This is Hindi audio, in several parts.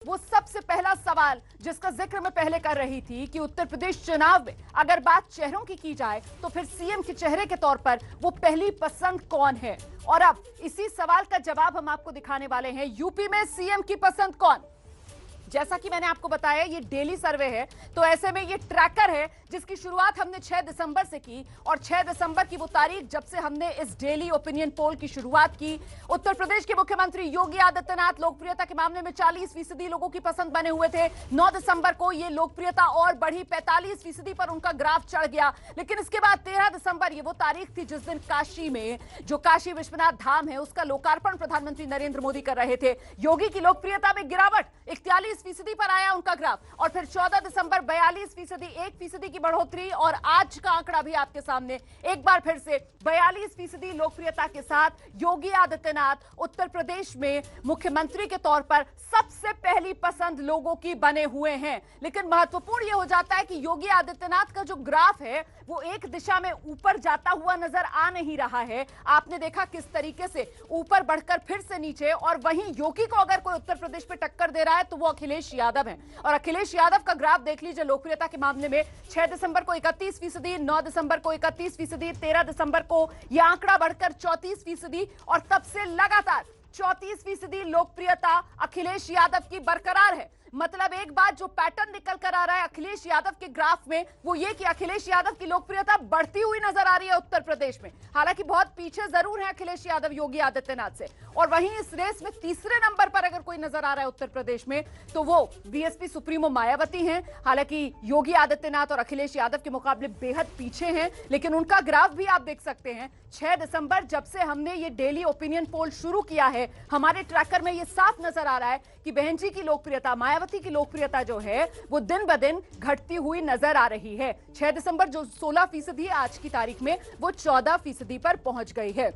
वो सबसे पहला सवाल जिसका जिक्र मैं पहले कर रही थी कि उत्तर प्रदेश चुनाव में अगर बात चेहरों की जाए तो फिर सीएम के चेहरे के तौर पर वो पहली पसंद कौन है। और अब इसी सवाल का जवाब हम आपको दिखाने वाले हैं। यूपी में सीएम की पसंद कौन? जैसा कि मैंने आपको बताया ये डेली सर्वे है, तो ऐसे में ये ट्रैकर है जिसकी शुरुआत हमने 6 दिसंबर से की और 6 दिसंबर की वो तारीख जब से हमने इस डेली ओपिनियन पोल की शुरुआत की। उत्तर प्रदेश के मुख्यमंत्री योगी आदित्यनाथ लोकप्रियता के मामले में 40% लोगों की पसंद बने हुए थे। 9 दिसंबर को ये लोकप्रियता और बढ़ी, 45% पर उनका ग्राफ चढ़ गया। लेकिन इसके बाद 13 दिसंबर ये वो तारीख थी जिस दिन काशी में जो काशी विश्वनाथ धाम है उसका लोकार्पण प्रधानमंत्री नरेंद्र मोदी कर रहे थे। योगी की लोकप्रियता में गिरावट, 41% पर आया उनका ग्राफ और फिर 14 दिसंबर 42%, 1% की बढ़ोतरी और आज का आंकड़ा भी आपके सामने एक बार फिर से 42% लोकप्रियता के साथ योगी आदित्यनाथ उत्तर प्रदेश में मुख्यमंत्री के तौर पर सबसे पहली पसंद लोगों की बने हुए हैं। लेकिन महत्वपूर्ण यह हो जाता है कि योगी आदित्यनाथ का जो ग्राफ है वो एक दिशा में ऊपर जाता हुआ नजर आ नहीं रहा है। आपने देखा किस तरीके से ऊपर बढ़कर फिर से नीचे, और वहीं योगी को अगर कोई उत्तर प्रदेश में टक्कर दे रहा है तो वो अखिलेश यादव है। और अखिलेश यादव का ग्राफ देख लीजिए लोकप्रियता के मामले में 6 दिसंबर को 31%, 9 दिसंबर को 31%, 13 दिसंबर को यह आंकड़ा बढ़कर 34% और तब से लगातार 34% लोकप्रियता अखिलेश यादव की बरकरार है। मतलब एक बात जो पैटर्न निकल कर आ रहा है अखिलेश यादव के ग्राफ में वो ये कि अखिलेश यादव की लोकप्रियता बढ़ती हुई नजर आ रही है उत्तर प्रदेश में। हालांकि बहुत पीछे जरूर है अखिलेश यादव योगी आदित्यनाथ से। और वहीं इस रेस में तीसरे नंबर पर अगर कोई नजर आ रहा है उत्तर प्रदेश में तो वो बीएसपी सुप्रीमो मायावती हैं। हालांकि योगी आदित्यनाथ और अखिलेश यादव के मुकाबले बेहद पीछे हैं, लेकिन उनका ग्राफ भी आप देख सकते हैं। 6 दिसंबर जब से हमने ये डेली ओपिनियन पोल शुरू किया है हमारे ट्रैकर में ये साफ नजर आ रहा है कि बहन जी की लोकप्रियता, मायावती की लोकप्रियता जो है वो दिन ब दिन घटती हुई नजर आ रही है। 6 दिसंबर जो 16% आज की तारीख में वो 14% पर पहुंच गई है।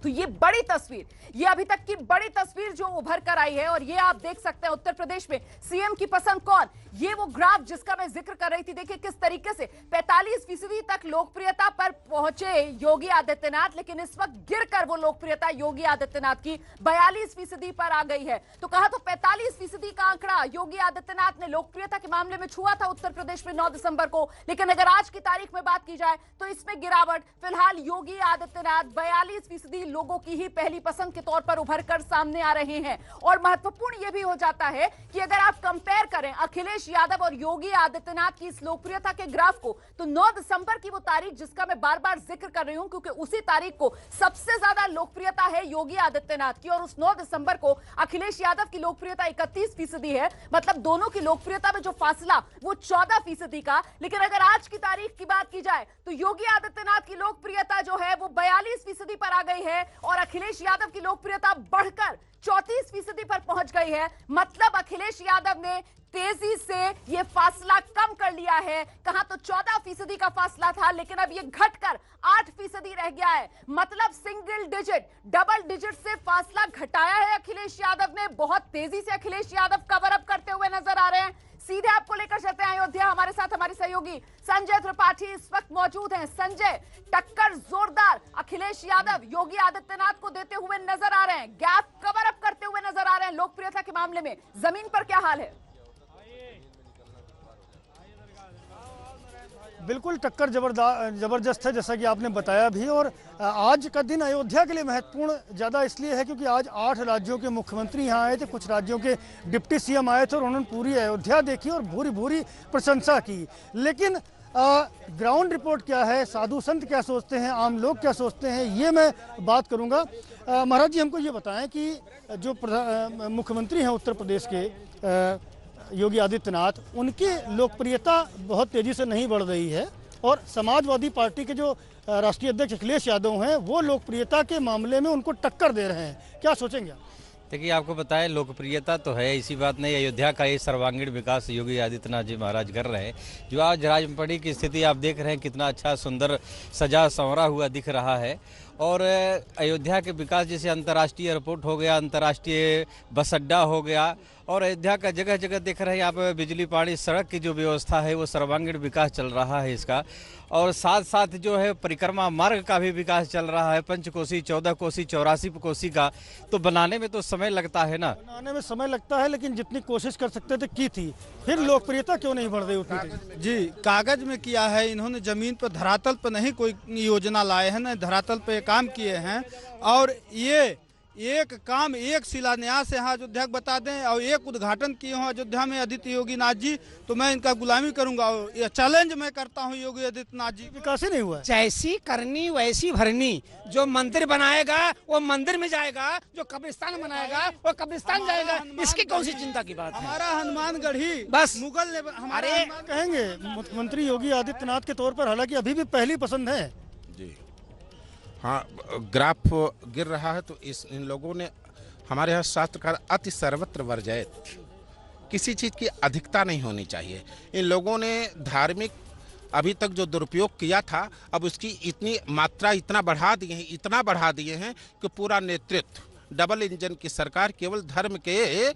तो ये बड़ी तस्वीर, ये अभी तक की बड़ी तस्वीर जो उभर कर आई है। और ये आप देख सकते हैं उत्तर प्रदेश में सीएम की पसंद कौन, ये वो ग्राफ जिसका मैं जिक्र कर रही थी। देखिए किस तरीके से 45% तक लोकप्रियता पर पहुंचे योगी आदित्यनाथ, लेकिन इस वक्त गिरकर वो लोकप्रियता योगी आदित्यनाथ की 42% पर आ गई है। तो कहा तो 45% का आंकड़ा योगी आदित्यनाथ ने लोकप्रियता के मामले में छुआ था उत्तर प्रदेश में 9 दिसंबर को, लेकिन अगर आज की तारीख में बात की जाए तो इसमें गिरावट। फिलहाल योगी आदित्यनाथ 42% लोगों की ही पहली पसंद के तौर पर उभर कर सामने आ रहे हैं। और महत्वपूर्ण यह भी हो जाता है कि अगर आप कंपेयर करें अखिलेश यादव और योगी आदित्यनाथ की इस लोकप्रियता के ग्राफ को, तो 9 दिसंबर की वो तारीख जिसका मैं बार बार जिक्र कर रही हूं क्योंकि उसी तारीख को सबसे ज्यादा लोकप्रियता है योगी आदित्यनाथ की, और उस 9 दिसंबर को अखिलेश यादव की लोकप्रियता 31% है। मतलब दोनों की लोकप्रियता में जो फासला वो 14% का। लेकिन अगर आज की तारीख की बात की जाए तो योगी आदित्यनाथ की लोकप्रियता जो है वो 42% पर आ गई है और अखिलेश यादव की लोकप्रियता बढ़कर 34% पर पहुंच गई है। मतलब अखिलेश यादव ने तेजी से यह फासला कम कर लिया है। कहां तो 14% का फासला था, लेकिन अब यह घटकर 8% रह गया है। मतलब सिंगल डिजिट, डबल डिजिट से फासला घटाया है अखिलेश यादव ने। बहुत तेजी से अखिलेश यादव कवर अप करते हुए नजर आ रहे हैं। सीधे आपको लेकर चलते हैं अयोध्या। हमारे साथ हमारे सहयोगी संजय त्रिपाठी इस वक्त मौजूद हैं। संजय, टक्कर जोरदार अखिलेश यादव योगी आदित्यनाथ को देते हुए नजर आ रहे हैं, गैप कवर अप करते हुए नजर आ रहे हैं लोकप्रियता के मामले में। जमीन पर क्या हाल है? बिल्कुल टक्कर जबरदस्त है जैसा कि आपने बताया भी। और आज का दिन अयोध्या के लिए महत्वपूर्ण ज़्यादा इसलिए है क्योंकि आज 8 राज्यों के मुख्यमंत्री यहाँ आए थे, कुछ राज्यों के डिप्टी सीएम आए थे और उन्होंने पूरी अयोध्या देखी और भूरी भूरी प्रशंसा की। लेकिन ग्राउंड रिपोर्ट क्या है, साधु संत क्या सोचते हैं, आम लोग क्या सोचते हैं, ये मैं बात करूँगा। महाराज जी हमको ये बताएं कि जो मुख्यमंत्री हैं उत्तर प्रदेश के योगी आदित्यनाथ, उनकी लोकप्रियता बहुत तेज़ी से नहीं बढ़ रही है और समाजवादी पार्टी के जो राष्ट्रीय अध्यक्ष अखिलेश यादव हैं वो लोकप्रियता के मामले में उनको टक्कर दे रहे हैं। क्या सोचेंगे आप? देखिए आपको पता है लोकप्रियता तो है, इसी बात नहीं। अयोध्या का ये सर्वांगीण विकास योगी आदित्यनाथ जी महाराज कर रहे हैं। जो आज राजमपड़ी की स्थिति आप देख रहे हैं कितना अच्छा सुंदर सजा संवरा हुआ दिख रहा है। और अयोध्या के विकास जैसे अंतर्राष्ट्रीय एयरपोर्ट हो गया, अंतर्राष्ट्रीय बस अड्डा हो गया, और अयोध्या का जगह जगह देख रहे हैं यहाँ पे बिजली पानी सड़क की जो व्यवस्था है वो सर्वांगीण विकास चल रहा है इसका। और साथ साथ जो है परिक्रमा मार्ग का भी विकास चल रहा है, 5 कोसी 14 कोसी 84 कोसी का। तो बनाने में तो समय लगता है ना, बनाने में समय लगता है, लेकिन जितनी कोशिश कर सकते थे की थी, फिर लोकप्रियता क्यों नहीं बढ़ रही उतनी? जी, कागज में किया है इन्होंने, जमीन पर धरातल पर नहीं कोई योजना लाए हैं, न धरातल पे काम किए हैं। और ये एक काम, एक शिलान्यास यहाँ अयोध्या बता दें और एक उद्घाटन किए हों अयोध्या में आदित्य योगीनाथ जी, तो मैं इनका गुलामी करूंगा। ये चैलेंज मैं करता हूँ योगी आदित्यनाथ जी। विकास ही नहीं हुआ है। जैसी करनी वैसी भरनी। जो मंदिर बनाएगा वो मंदिर में जाएगा, जो कब्रिस्तान बनाएगा वो कब्रिस्तान जाएगा। इसकी कौन सी चिंता की बात है? हमारा हनुमानगढ़ी बस मुगल ने हमारे कहेंगे मुख्यमंत्री योगी आदित्यनाथ के तौर पर, हालांकि अभी भी पहली पसंद है। जी हाँ, ग्राफ गिर रहा है तो इन लोगों ने, हमारे यहाँ शास्त्रकार अति सर्वत्र वर्जयत, किसी चीज़ की अधिकता नहीं होनी चाहिए। इन लोगों ने धार्मिक अभी तक जो दुरुपयोग किया था, अब उसकी इतनी मात्रा इतना बढ़ा दिए हैं कि पूरा नेतृत्व, डबल इंजन की सरकार केवल धर्म के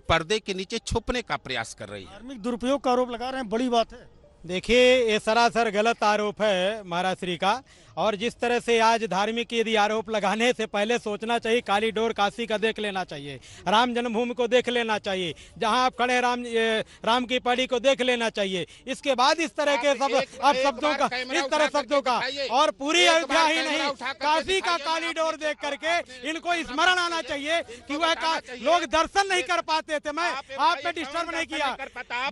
पर्दे के नीचे छुपने का प्रयास कर रही है। धार्मिक दुरुपयोग का आरोप लगा रहे हैं, बड़ी बात है। देखिए, ये सरासर गलत आरोप है महाराज श्री का। और जिस तरह से आज धार्मिक यदि आरोप लगाने से पहले सोचना चाहिए, कालीडोर काशी का देख लेना चाहिए, राम जन्मभूमि को देख लेना चाहिए, जहां आप खड़े राम की पड़ी को देख लेना चाहिए। इसके बाद इस तरह के सब अब शब्दों का, इस तरह शब्दों का, और पूरी अयोध्या ही नहीं काशी का कालीडोर देख करके इनको स्मरण आना चाहिए कि वह लोग दर्शन नहीं कर पाते थे। मैं आप पे डिस्टर्ब नहीं किया,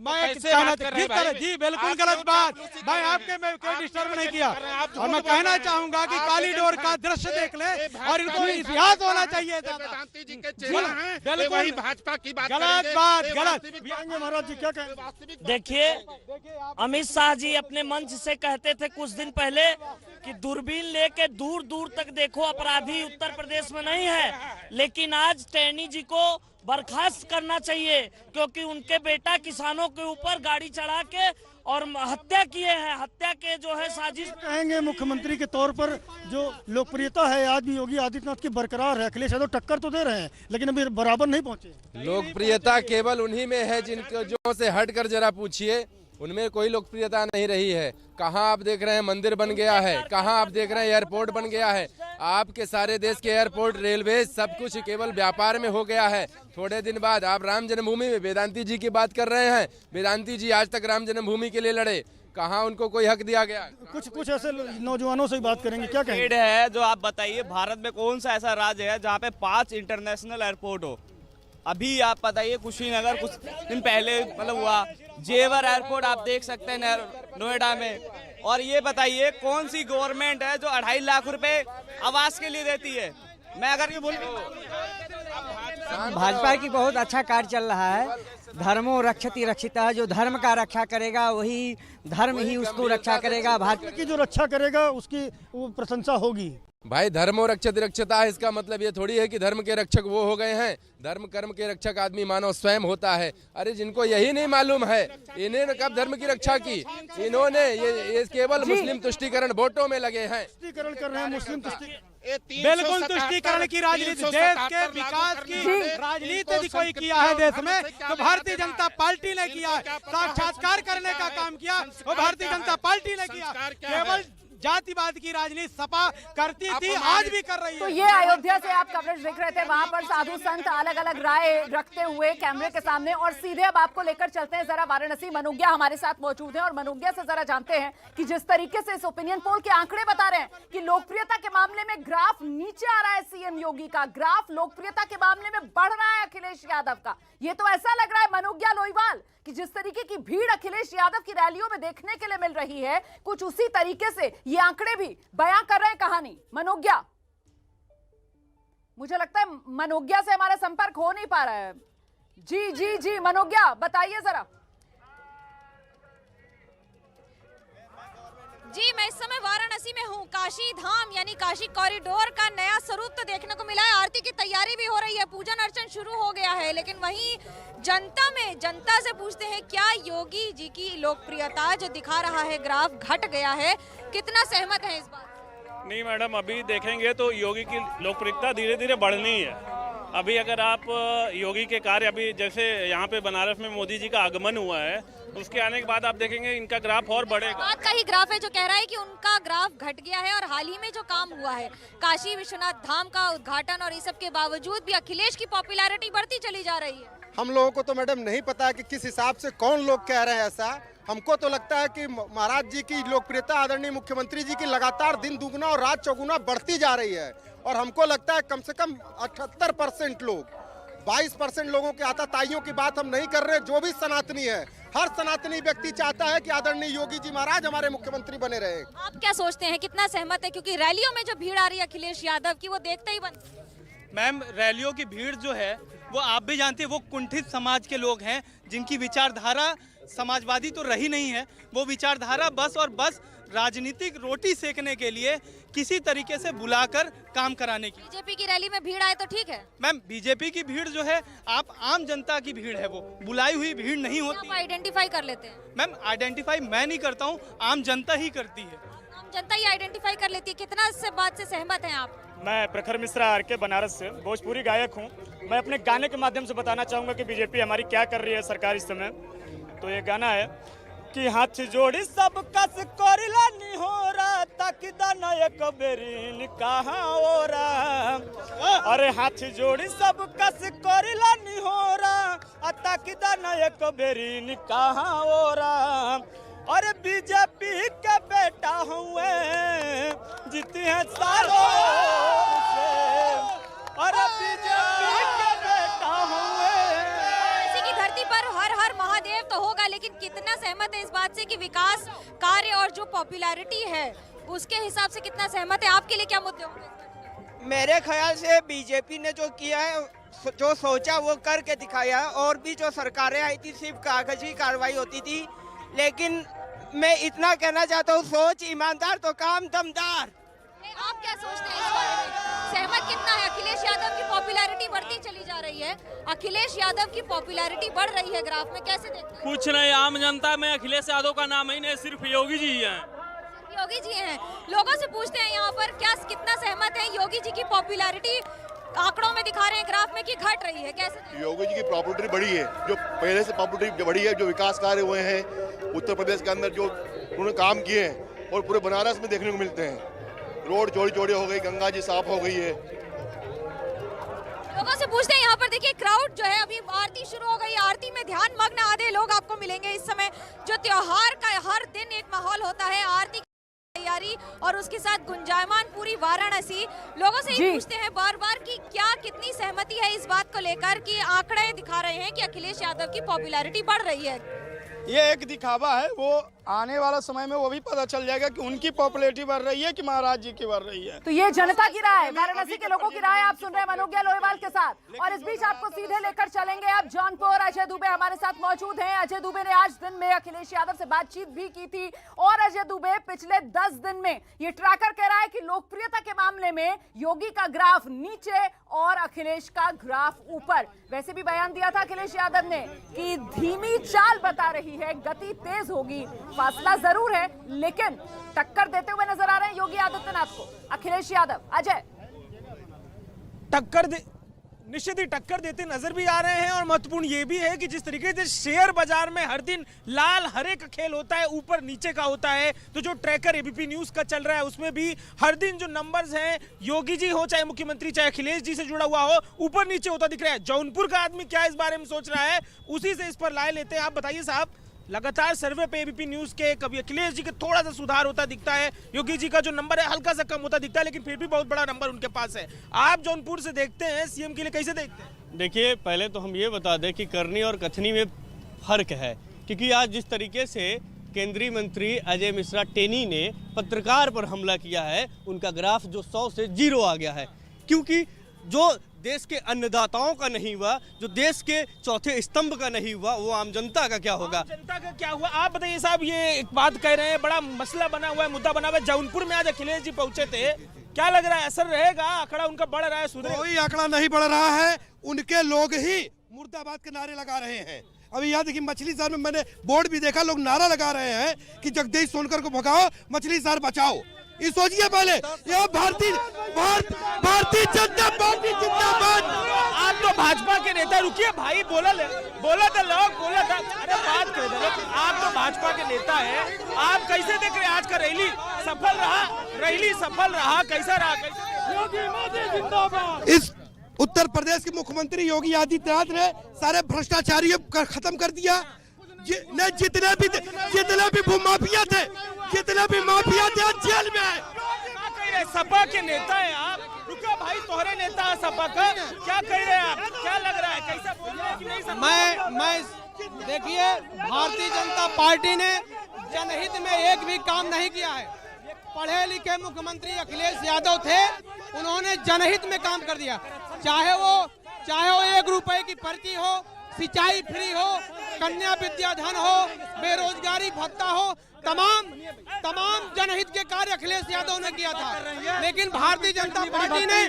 मैं जी बिल्कुल गलत बात, मैं आपके में कोई डिस्टर्ब नहीं किया। और मैं कहना चाहूंगा कि कालीडोर का दृश्य देख ले, और इनको इतिहास होना चाहिए। बिल्कुल भाजपा की बात, गलत बात, गलत। महाराज जी क्या कहें? देखिए, अमित शाह जी अपने मंच से कहते थे कुछ दिन पहले कि दूरबीन लेके दूर दूर तक देखो, अपराधी उत्तर प्रदेश में नहीं है। लेकिन आज टैनी जी को बर्खास्त करना चाहिए, क्योंकि उनके बेटा किसानों के ऊपर गाड़ी चढ़ा के और हत्या किए हैं। हत्या के जो है साजिश। कहेंगे मुख्यमंत्री के तौर पर जो लोकप्रियता है आज भी योगी आदित्यनाथ की बरकरार है। अखिलेश यादव टक्कर तो दे रहे हैं, लेकिन अभी बराबर नहीं पहुंचे। लोकप्रियता केवल उन्हीं में है जिनको जो से हटकर जरा पूछिए, उनमें कोई लोकप्रियता नहीं रही है। कहाँ आप देख रहे हैं मंदिर बन गया है, कहाँ आप देख रहे हैं एयरपोर्ट बन गया है। आपके सारे देश के एयरपोर्ट, रेलवे, सब कुछ केवल व्यापार में हो गया है। थोड़े दिन बाद आप राम जन्मभूमि में वेदांती जी की बात कर रहे हैं। वेदांती जी आज तक राम जन्मभूमि के लिए लड़े, कहाँ उनको कोई हक दिया गया? कुछ ऐसे नौजवानों से बात करेंगे, क्या कहेंगे? है जो आप बताइए, भारत में कौन सा ऐसा राज्य है जहाँ पे 5 इंटरनेशनल एयरपोर्ट हो? अभी आप बताइए, कुशीनगर कुछ दिन पहले मतलब हुआ, जेवर एयरपोर्ट आप देख सकते हैं नोएडा में। और ये बताइए कौन सी गवर्नमेंट है जो 2.5 लाख रुपए आवास के लिए देती है? मैं अगर ये बोलूं, भाजपा की बहुत अच्छा कार्य चल रहा है। धर्मो रक्षति रक्षिता, जो धर्म का रक्षा करेगा वही धर्म ही उसको रक्षा करेगा। भाजपा की जो रक्षा करेगा उसकी वो प्रशंसा होगी। भाई, धर्मो रक्षति रक्षता है, इसका मतलब ये थोड़ी है कि धर्म के रक्षक वो हो गए हैं। धर्म कर्म के रक्षक आदमी मानव स्वयं होता है। अरे जिनको यही नहीं मालूम है, इन्होंने कब धर्म की रक्षा की? इन्होंने ये केवल मुस्लिम तुष्टीकरण वोटों में लगे हैं। तुष्टीकरण कर रहे हैं, मुस्लिम तुष्टीकरण, बिल्कुल तुष्टीकरण की राजनीति, देश के विकास की राजनीति यदि कोई किया है देश में तो भारतीय जनता पार्टी ने किया। साक्षात्कार करने का काम किया वो भारतीय जनता पार्टी ने किया। केवल जातिवाद की राजनीति सपा करती थी, आज भी कर रही है। तो ये अयोध्या से आप कवरेज देख रहे थे, वहां पर साधु संत अलग अलग राय रखते हुए कैमरे के सामने। और सीधे अब आपको लेकर चलते हैं जरा वाराणसी। मनोज्ञा हमारे साथ मौजूद है और मनोज्ञा से जरा जानते हैं कि जिस तरीके से इस ओपिनियन पोल के आंकड़े बता रहे हैं कि लोकप्रियता के मामले में ग्राफ नीचे आ रहा है, सीएम योगी का ग्राफ लोकप्रियता के मामले में बढ़ रहा है अखिलेश यादव का। ये तो ऐसा लग रहा है मनोज्ञा लोईवाल कि जिस तरीके की भीड़ अखिलेश यादव की रैलियों में देखने के लिए मिल रही है, कुछ उसी तरीके से ये आंकड़े भी बयां कर रहे हैं कहानी। मनोज्ञा, मुझे लगता है मनोज्ञा से हमारा संपर्क हो नहीं पा रहा है। जी जी जी मनोज्ञा, बताइए जरा। जी, मैं इस समय वाराणसी में हूँ। काशी धाम यानी काशी कॉरिडोर का नया स्वरूप तो देखने को मिला है। आरती की तैयारी भी हो रही है, पूजन अर्चन शुरू हो गया है। लेकिन वहीं जनता से पूछते हैं क्या योगी जी की लोकप्रियता जो दिखा रहा है ग्राफ घट गया है, कितना सहमत है इस बात? नहीं मैडम, अभी देखेंगे तो योगी की लोकप्रियता धीरे धीरे बढ़नी है। अभी अगर आप योगी के कार्य, अभी जैसे यहाँ पे बनारस में मोदी जी का आगमन हुआ है, उसके आने के बाद आप देखेंगे इनका ग्राफ और बढ़ेगा। बात का ही ग्राफ है जो कह रहा है कि उनका ग्राफ घट गया है और हाल ही में जो काम हुआ है काशी विश्वनाथ धाम का उद्घाटन और इस सब के बावजूद भी अखिलेश की पॉपुलैरिटी बढ़ती चली जा रही है। हम लोगों को तो मैडम नहीं पता कि किस हिसाब से कौन लोग कह रहे हैं ऐसा। हमको तो लगता है कि महाराज जी की लोकप्रियता आदरणीय मुख्यमंत्री जी की लगातार दिन दुगुना और रात चौगुना बढ़ती जा रही है और हमको लगता है कम से कम 78% लोग, 22% लोगों के आताताइयों की बात हम नहीं कर रहे, जो भी सनातनी है, हर सनातनी व्यक्ति चाहता है कि आदरणीय योगी जी महाराज हमारे मुख्यमंत्री बने रहे। आप क्या सोचते हैं, कितना सहमत है? क्योंकि रैलियों में जो भीड़ आ रही है अखिलेश यादव की, वो देखते ही बन। मैम, रैलियों की भीड़ जो है वो आप भी जानते हैं, वो कुंठित समाज के लोग हैं जिनकी विचारधारा समाजवादी तो रही नहीं है। वो विचारधारा बस और बस राजनीतिक रोटी सेकने के लिए किसी तरीके से बुलाकर काम कराने की। बीजेपी की रैली में भीड़ आए तो ठीक है मैम, बीजेपी की भीड़ जो है आप आम जनता की भीड़ है, वो बुलाई हुई भीड़ नहीं होती। आप आइडेंटिफाई कर लेते हैं? मैम, आइडेंटिफाई मैं नहीं करता हूँ, आम जनता ही करती है। आम जनता ही आइडेंटिफाई कर लेती है। कितना इस बात से सहमत हैं आप? मैं प्रखर मिश्रा आर.के. बनारस से भोजपुरी गायक हूँ। मैं अपने गाने के माध्यम से बताना चाहूँगा कि बीजेपी हमारी क्या कर रही है सरकार इस समय। तो ये गाना है कि हाथ जोड़ी सब कस कोरिला निहोरा ताकिदा नायक बेरीन कहाँ ओरा। अरे हाथ जोड़ी सब कस कोरिला निहोरा ताकिदा नायक बेरीन कहाँ ओरा। अरे बीजेपी के बेटा हुए जीती है सालों से। अरे बीजेपी के बेटा हुए। इसी की धरती पर हर हर महादेव तो होगा, लेकिन कितना सहमत है इस बात से कि विकास कार्य और जो पॉपुलैरिटी है उसके हिसाब से कितना सहमत है? आपके लिए क्या मुद्दे होंगे? मेरे ख्याल से बीजेपी ने जो किया है, जो सोचा वो करके दिखाया है। और भी जो सरकारें आई थी सिर्फ कागजी कार्रवाई होती थी, लेकिन मैं इतना कहना चाहता हूँ, सोच ईमानदार तो काम दमदार। आप क्या सोचते हैं इस बारे में? सहमत कितना है? अखिलेश यादव की पॉपुलैरिटी बढ़ती चली जा रही है। अखिलेश यादव की पॉपुलैरिटी बढ़ रही है ग्राफ में, कैसे देखते हैं? कुछ नहीं, आम जनता में अखिलेश यादव का नाम ही नहीं, सिर्फ योगी जी ही हैं। योगी जी हैं। लोगों से पूछते हैं यहाँ पर क्या कितना सहमत है? योगी जी की पॉपुलैरिटी आंकड़ों में दिखा रहे हैं ग्राफ में कि घट रही है, कैसे? योगी जी की पॉपुलैरिटी बढ़ी है, जो पहले से पॉपुलैरिटी बढ़ी है। जो विकास कार्य हुए हैं उत्तर प्रदेश के अंदर, जो उन्होंने काम किए हैं और पूरे बनारस में देखने को मिलते हैं। रोड चौड़ी चौड़ी हो गई, गंगा जी साफ हो गई है। लोगों से पूछते हैं यहाँ पर, देखिए क्राउड जो है, अभी आरती शुरू हो गई, आरती में ध्यान मग्न आधे लोग आपको मिलेंगे इस समय। जो त्योहार का हर दिन एक माहौल होता है, आरती की तैयारी और उसके साथ गुंजायमान पूरी वाराणसी। लोगों से ये पूछते हैं बार बार कि क्या कितनी सहमति है इस बात को लेकर कि आंकड़े दिखा रहे हैं कि अखिलेश यादव की पॉपुलैरिटी बढ़ रही है। ये एक दिखावा है, वो आने वाला समय में वो भी पता चल जाएगा कि उनकी पॉपुलैरिटी बढ़ रही है कि महाराज जी की बढ़ रही है। तो ये जनता की राय, वाराणसी के लोगों की राय आप सुन रहे हैं मनोज्ञा लोहेवाल के साथ। और इस बीच आपको सीधे लेकर चलेंगे अब जौनपुर। अजय दुबे हमारे साथ मौजूद हैं। अजय दुबे ने आज दिन में अखिलेश यादव से बातचीत भी की थी और अजय दुबे पिछले 10 दिन में ये ट्रैकर कह रहा है कि लोकप्रियता के मामले में योगी का ग्राफ नीचे और अखिलेश का ग्राफ ऊपर। वैसे भी बयान दिया था अखिलेश यादव ने कि धीमी चाल बता रही है, गति तेज होगी, फासला जरूर है, लेकिन टक्कर देते हुए नजर आ रहे हैं योगी आदित्यनाथ को अखिलेश यादव। अजय, निश्चित ही टक्कर देते नजर भी आ रहे हैं। और महत्वपूर्ण ये भी है कि जिस तरीके से शेयर बाजार में हर दिन लाल हरे का खेल होता है, ऊपर नीचे का होता है, तो जो ट्रैकर एबीपी न्यूज का चल रहा है उसमें भी हर दिन जो नंबर्स हैं, योगी जी हो चाहे मुख्यमंत्री चाहे अखिलेश जी से जुड़ा हुआ हो, ऊपर नीचे होता दिख रहा है। जौनपुर का आदमी क्या इस बारे में सोच रहा है, उसी से इस पर लाए लेते हैं। आप बताइए साहब, लगातार सर्वे पे एबीपी न्यूज के कभी अखिलेश जी के थोड़ा सा सुधार होता दिखता है, योगी जी का जो नंबर है हल्का सा कम होता दिखता है, लेकिन फिर भी बहुत बड़ा नंबर उनके पास है। आप जौनपुर से देखते हैं, सीएम के लिए कैसे देखते हैं? देखिए, पहले तो हम ये बता दें कि करनी और कथनी में फर्क है, क्योंकि आज जिस तरीके से केंद्रीय मंत्री अजय मिश्रा टेनी ने पत्रकार पर हमला किया है, उनका ग्राफ जो 100 से 0 आ गया है। क्योंकि जो देश के अन्नदाताओं का नहीं हुआ, जो देश के चौथे स्तंभ का नहीं हुआ, वो आम जनता का क्या होगा? आम जनता का क्या हुआ? आप बताइए साहब, ये एक बात कह रहे हैं, बड़ा मसला बना हुआ है, मुद्दा बना हुआ है। जौनपुर में आज अखिलेश जी पहुंचे थे, क्या लग रहा है असर रहेगा? आंकड़ा उनका बढ़ रहा है, सुधरे? कोई आंकड़ा नहीं बढ़ रहा है, उनके लोग ही मुर्दाबाद के नारे लगा रहे हैं। अभी याद है कि मछली शहर में मैंने बोर्ड भी देखा, लोग नारा लगा रहे हैं कि जगदीश सोनकर को भगाओ, मछली शहर बचाओ। ये सोचिए पहले। यह भारतीय जनता पार्टी जिंदाबाद। आप तो भाजपा के नेता, रुकिए भाई, बोला था अरे बात कर दो। आप तो भाजपा के नेता है, आप कैसे देख रहे हैं आज का रैली सफल रहा कैसा रहा? इस उत्तर प्रदेश के मुख्यमंत्री योगी आदित्यनाथ ने सारे भ्रष्टाचारियों को खत्म कर दिया। जितने भी भूमाफिया थे जेल में है। सपा के नेता है आप, रुका भाई, तोहरे नेता है सपा का, क्या कह रहे हैं आप? क्या लग रहा है, कैसा बोल रहे हैं कि नहीं? मैं देखिए, भारतीय जनता पार्टी ने जनहित में एक भी काम नहीं किया है। पढ़े लिखे मुख्यमंत्री अखिलेश यादव थे, उन्होंने जनहित में काम कर दिया। चाहे वो 1 रुपए की पर्ची हो, सिंचाई फ्री हो, कन्या विद्याधन हो, बेरोजगारी भत्ता हो, तमाम जनहित के कार्य अखिलेश यादव ने किया था। लेकिन भारतीय जनता पार्टी ने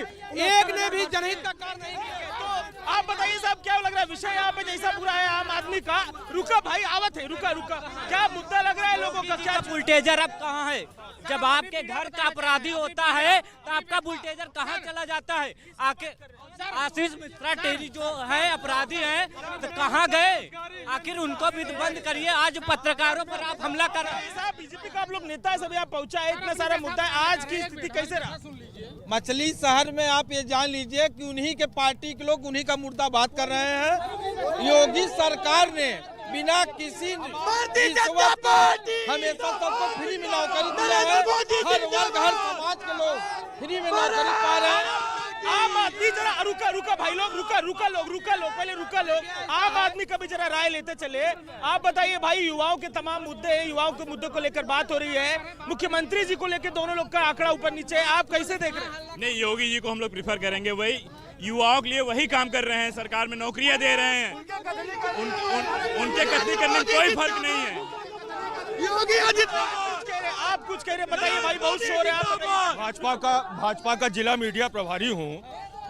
एक ने भी जनहित का कार्य नहीं किया। तो आप बताइए साहब, क्या लग रहा है विषय यहाँ पे जैसा पूरा है आम आदमी का? रुका भाई, आवत है, रुका क्या मुद्दा लग रहा है लोगों का? क्या बुलडोजर अब कहाँ है? जब आपके घर का अपराधी होता है तो आपका बुलडोजर कहाँ चला जाता है? आके आशीष मिश्रा टेरी जो है अपराधी हैं, तो कहाँ गए? आखिर उनको भी बंद करिए। आज पत्रकारों पर आप हमला कर रहे हैं। बीजेपी का आप लोग नेता है, सब यहाँ पहुंचा है, इतना सारा मुद्दा है, आज की स्थिति कैसे रहा? मछली शहर में आप ये जान लीजिए कि उन्हीं के पार्टी के लोग उन्हीं का मुर्दा बात कर रहे हैं। योगी सरकार ने बिना किसी हमेशा सबको फ्री में नौकरी दिया है। हर वर्ग हर समाज के लोग फ्री में नौकरी पा रहे हैं। आम आदमी जरा रुका भाई लोग, पहले रुका लोग। आम आदमी का भी जरा राय लेते चले। आप बताइए भाई, युवाओं के तमाम मुद्दे हैं, युवाओं के मुद्दों को लेकर बात हो रही है, मुख्यमंत्री जी को लेकर दोनों लोग का आंकड़ा ऊपर नीचे है, आप कैसे देख रहे हैं? नहीं, योगी जी को हम लोग प्रिफर करेंगे। वही युवाओं के लिए वही काम कर रहे हैं, सरकार में नौकरियां दे रहे हैं। उनके कतली करने में कोई फर्क नहीं है। योगी आप कुछ कह रहे, बताइए भाई, बहुत शोर है। भाजपा का जिला मीडिया प्रभारी हूँ।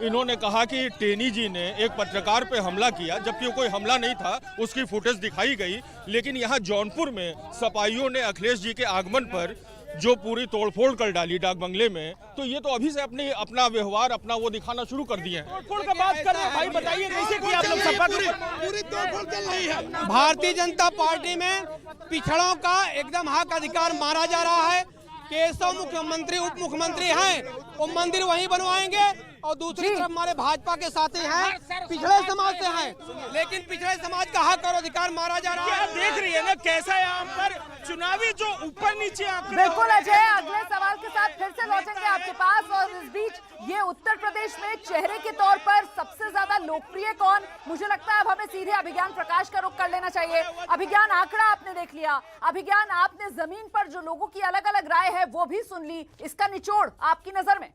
इन्होंने कहा कि टेनी जी ने एक पत्रकार पे हमला किया, जबकि कोई हमला नहीं था, उसकी फुटेज दिखाई गई। लेकिन यहाँ जौनपुर में सपाइयों ने अखिलेश जी के आगमन पर जो पूरी तोड़फोड़ कर डाली डाक बंगले में, तो ये तो अभी से अपना व्यवहार वो दिखाना शुरू कर दिए हैं। तोड़फोड़ का बात कर रहे हैं भाई, बताइए कैसे किया आप लोग? सपा पूरी तोड़फोड़ चल रही है। भारतीय जनता पार्टी में पिछड़ों का एकदम हक अधिकार मारा जा रहा है। केशव मुख्यमंत्री उप मुख्यमंत्री हैं, वो मंदिर वहीं बनवाएंगे, और दूसरी तरफ हमारे भाजपा के साथी हैं, पिछड़े समाज से हैं, लेकिन पिछड़े समाज का हक और अधिकार मारा जा रहा है। आप देख रही है ना कैसा यहाँ पर चुनावी जो ऊपर नीचे आंकड़े। बिल्कुल अजय, अगले सवाल के साथ फिर से लौटेंगे आपके पास। और इस बीच ये उत्तर प्रदेश में चेहरे के तौर पर सबसे ज्यादा लोकप्रिय कौन? मुझे लगता है अब हमें सीधे अभिज्ञान प्रकाश का रुख कर लेना चाहिए। अभिज्ञान, आंकड़ा आपने देख लिया, अभिज्ञान आपने जमीन पर जो लोगों की अलग अलग राय है वो भी सुन ली, इसका निचोड़ आपकी नजर में?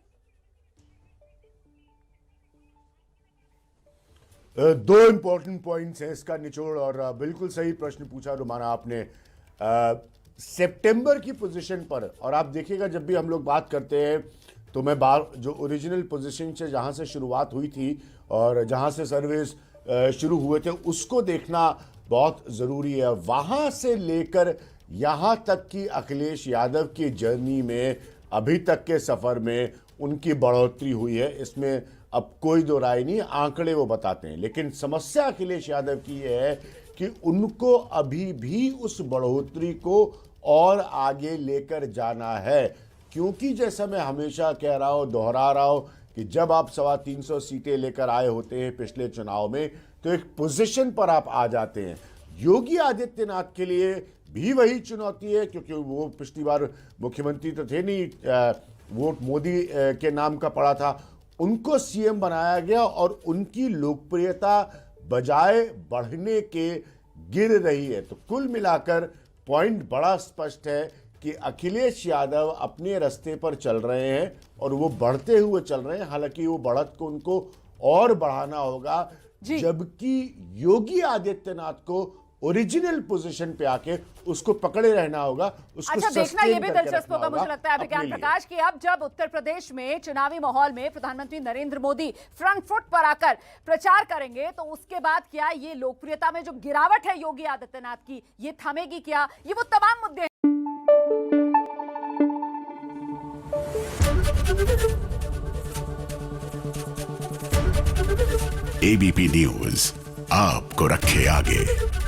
दो इम्पोर्टेंट पॉइंट्स हैं इसका निचोड़, और बिल्कुल सही प्रश्न पूछा रुमाना आपने। सितंबर की पोजीशन पर, और आप देखिएगा जब भी हम लोग बात करते हैं तो मैं जो ओरिजिनल पोजीशन से जहां से शुरुआत हुई थी और जहां से सर्वेस शुरू हुए थे उसको देखना बहुत ज़रूरी है। वहां से लेकर यहां तक कि अखिलेश यादव की जर्नी में अभी तक के सफ़र में उनकी बढ़ोतरी हुई है, इसमें अब कोई दो राय नहीं, आंकड़े वो बताते हैं। लेकिन समस्या अखिलेश यादव की है कि उनको अभी भी उस बढ़ोतरी को और आगे लेकर जाना है, क्योंकि जैसा मैं हमेशा कह रहा हूँ, दोहरा रहा हूँ कि जब आप 325 सीटें लेकर आए होते हैं पिछले चुनाव में तो एक पोजीशन पर आप आ जाते हैं। योगी आदित्यनाथ के लिए भी वही चुनौती है, क्योंकि वो पिछली बार मुख्यमंत्री तो थे नहीं, वोट मोदी के नाम का पड़ा था, उनको सीएम बनाया गया और उनकी लोकप्रियता बजाय बढ़ने के गिर रही है। तो कुल मिलाकर पॉइंट बड़ा स्पष्ट है कि अखिलेश यादव अपने रास्ते पर चल रहे हैं और वो बढ़ते हुए चल रहे हैं। हालांकि वो बढ़त को उनको और बढ़ाना होगा, जबकि योगी आदित्यनाथ को ओरिजिनल पोजीशन पे आके उसको पकड़े रहना होगा, उसको अच्छा देखना ये भी दिलचस्प होगा मुझे लगता है अभिज्ञान प्रकाश की अब जब उत्तर प्रदेश में चुनावी माहौल में प्रधानमंत्री नरेंद्र मोदी फ्रंट फुट पर आकर प्रचार करेंगे तो उसके बाद क्या ये लोकप्रियता में जो गिरावट है योगी आदित्यनाथ की ये थमेगी क्या? ये वो तमाम मुद्दे हैं। एबीपी न्यूज आपको रखे आगे।